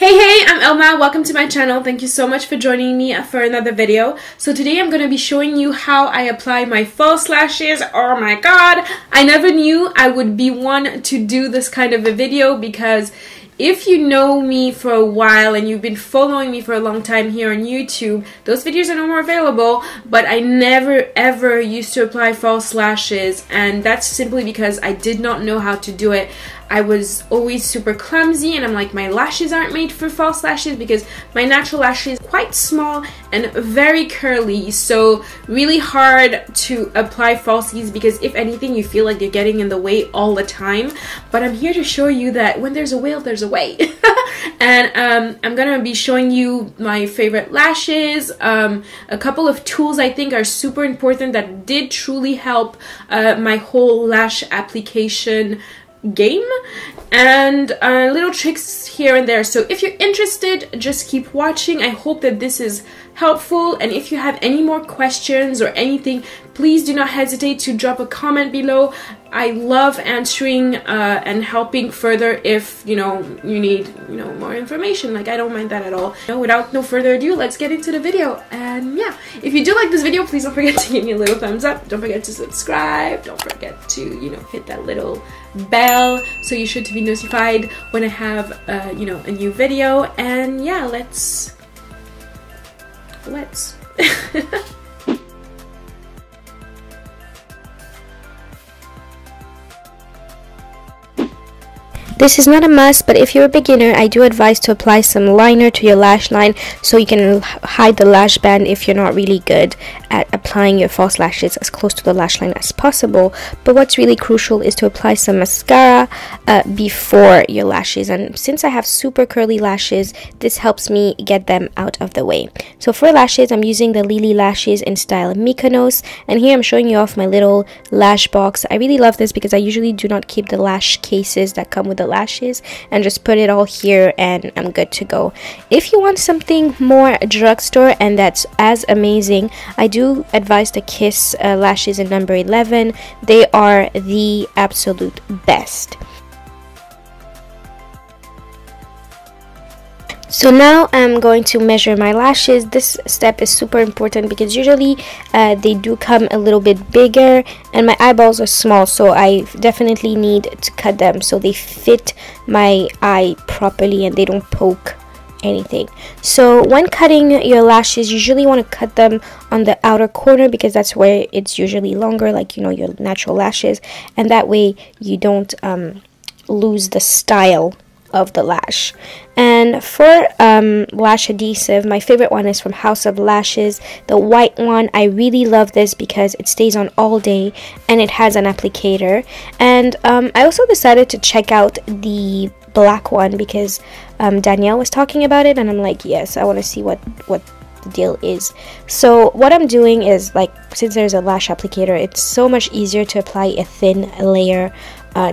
Hey, I'm Elma. Welcome to my channel. Thank you so much for joining me for another video. So today I'm going to be showing you how I apply my false lashes. Oh my god, I never knew I would be one to do this kind of a video, because if you know me for a while and you've been following me for a long time here on YouTube, those videos are no more available, but I never ever used to apply false lashes, and that's simply because I did not know how to do it. I was always super clumsy, and I'm like, my lashes aren't made for false lashes because my natural lashes are quite small and very curly, so really hard to apply falsies because if anything you feel like they're getting in the way all the time. But I'm here to show you that when there's a will, there's a way. And I'm gonna be showing you my favorite lashes, a couple of tools I think are super important that did truly help my whole lash application game, and little tricks here and there. So if you're interested, just keep watching. I hope that this is helpful, and if you have any more questions or anything, please do not hesitate to drop a comment below. I love answering and helping further if you need more information. Like, I don't mind that at all. Without no further ado, let's get into the video. And yeah, if you do like this video, please don't forget to give me a little thumbs up. Don't forget to subscribe. Don't forget to hit that little bell so you should be notified when I have a new video. And yeah, let's This is not a must, but if you're a beginner, I do advise to apply some liner to your lash line so you can hide the lash band if you're not really good at applying your false lashes as close to the lash line as possible. But what's really crucial is to apply some mascara before your lashes, and since I have super curly lashes, this helps me get them out of the way. So for lashes, I'm using the LILLY lashes in style Mykonos, and here I'm showing you off my little lash box. I really love this because I usually do not keep the lash cases that come with the lashes, and just put it all here and I'm good to go. If you want something more drugstore and that's as amazing, I do advise the Kiss lashes in number 11. They are the absolute best. So now I'm going to measure my lashes. This step is super important because usually they do come a little bit bigger, and my eyeballs are small, so I definitely need to cut them so they fit my eye properly and they don't poke anything. So when cutting your lashes, you usually want to cut them on the outer corner because that's where it's usually longer, like your natural lashes, and that way you don't lose the style of the lash. And for lash adhesive, my favorite one is from House of Lashes, the white one. I really love this because it stays on all day and it has an applicator. And I also decided to check out the black one because Danielle was talking about it, and I'm like, yes, I want to see what the deal is. So what I'm doing is, like, since there's a lash applicator, it's so much easier to apply a thin layer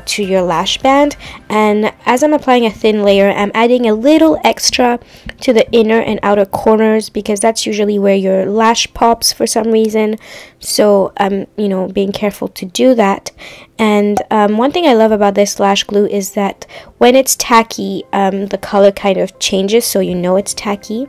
to your lash band. And as I'm applying a thin layer, I'm adding a little extra to the inner and outer corners because that's usually where your lash pops for some reason. So I'm being careful to do that. And one thing I love about this lash glue is that when it's tacky, the color kind of changes, so it's tacky.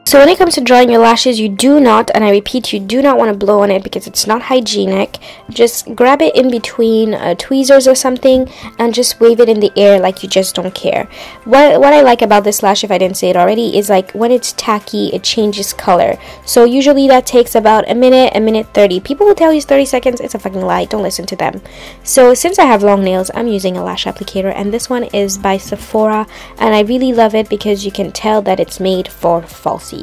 So when it comes to drawing your lashes, you do not, and I repeat, you do not want to blow on it because it's not hygienic. Just grab it in between tweezers or something and just wave it in the air like you just don't care. What I like about this lash, if I didn't say it already, is like when it's tacky, it changes color. So usually that takes about a minute 30. People will tell you it's 30 seconds. It's a fucking lie. Don't listen to them. So since I have long nails, I'm using a lash applicator, and this one is by SEPHORA, and I really love it because you can tell that it's made for falsies.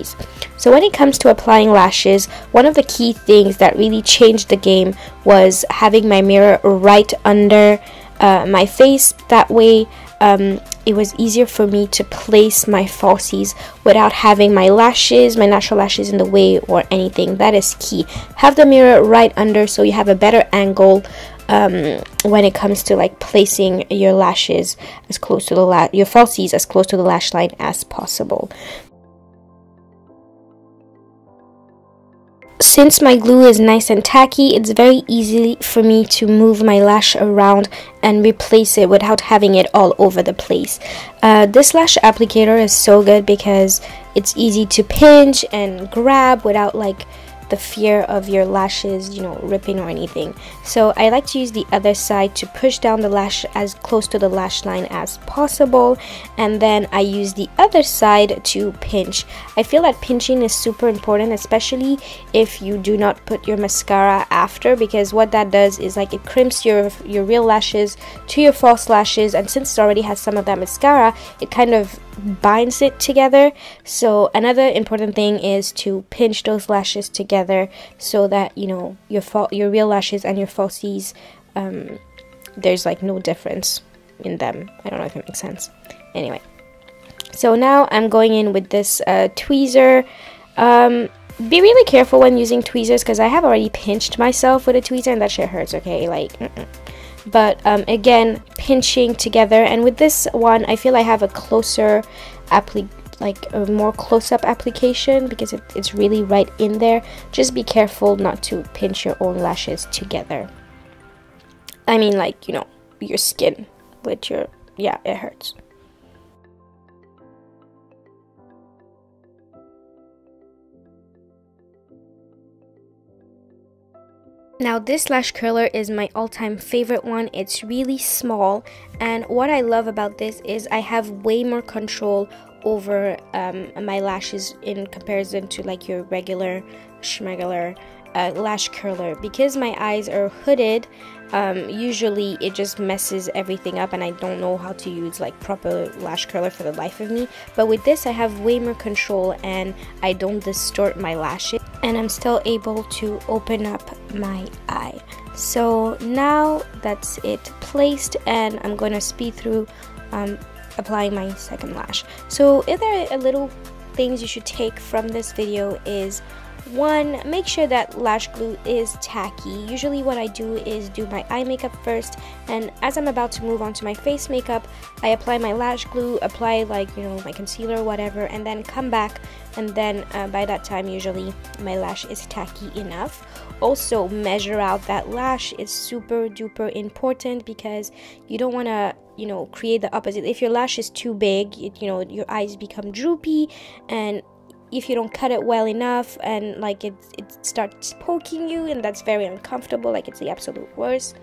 So when it comes to applying lashes, one of the key things that really changed the game was having my mirror right under my face. That way it was easier for me to place my falsies without having my natural lashes in the way or anything. That is key. Have the mirror right under so you have a better angle when it comes to like placing your lashes as close to your falsies as close to the lash line as possible. Since my glue is nice and tacky, it's very easy for me to move my lash around and replace it without having it all over the place. This lash applicator is so good because it's easy to pinch and grab without like the fear of your lashes, you know, ripping or anything. So I like to use the other side to push down the lash as close to the lash line as possible, and then I use the other side to pinch. I feel that pinching is super important, especially if you do not put your mascara after, because what that does is like it crimps your real lashes to your false lashes, and since it already has some of that mascara, it kind of binds it together. So another important thing is to pinch those lashes together so that, you know, your real lashes and your falsies, there's like no difference in them. I don't know if it makes sense. Anyway, so now I'm going in with this tweezer. Be really careful when using tweezers, because I have already pinched myself with a tweezer and that shit hurts, okay? Like, But again, pinching together, and with this one I feel I have a closer a more close-up application because it's really right in there. Just be careful not to pinch your own lashes together. I mean, like, you know, your skin with your, yeah, it hurts. Now this lash curler is my all-time favorite one. It's really small, and what I love about this is I have way more control over my lashes in comparison to like your regular schmegular lash curler. Because my eyes are hooded, usually it just messes everything up and I don't know how to use like proper lash curler for the life of me. But with this I have way more control and I don't distort my lashes, and I'm still able to open up my eye. So now that's it placed, and I'm going to speed through applying my second lash. So if there are little things you should take from this video is, one, make sure that lash glue is tacky. Usually what I do is do my eye makeup first, and as I'm about to move on to my face makeup, I apply my lash glue, apply like, you know, my concealer or whatever, and then come back, and then by that time usually my lash is tacky enough. Also, measure out that lash is super duper important because you don't want to, you know, create the opposite. If your lash is too big, you know, your eyes become droopy, and if you don't cut it well enough and like it starts poking you, and that's very uncomfortable, like it's the absolute worst.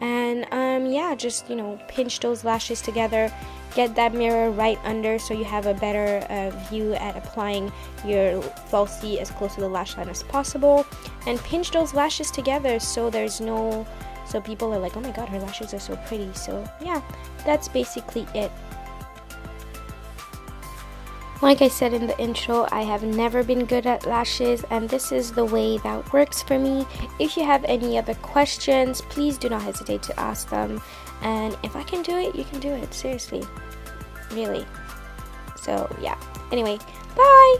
And yeah, just, you know, pinch those lashes together, get that mirror right under so you have a better view at applying your falsie as close to the lash line as possible, and pinch those lashes together so there's no, so people are like, oh my god, her lashes are so pretty. So yeah, that's basically it. Like I said in the intro, I have never been good at lashes, and this is the way that works for me. If you have any other questions, please do not hesitate to ask them, and if I can do it, you can do it, seriously, really. So yeah, anyway, bye!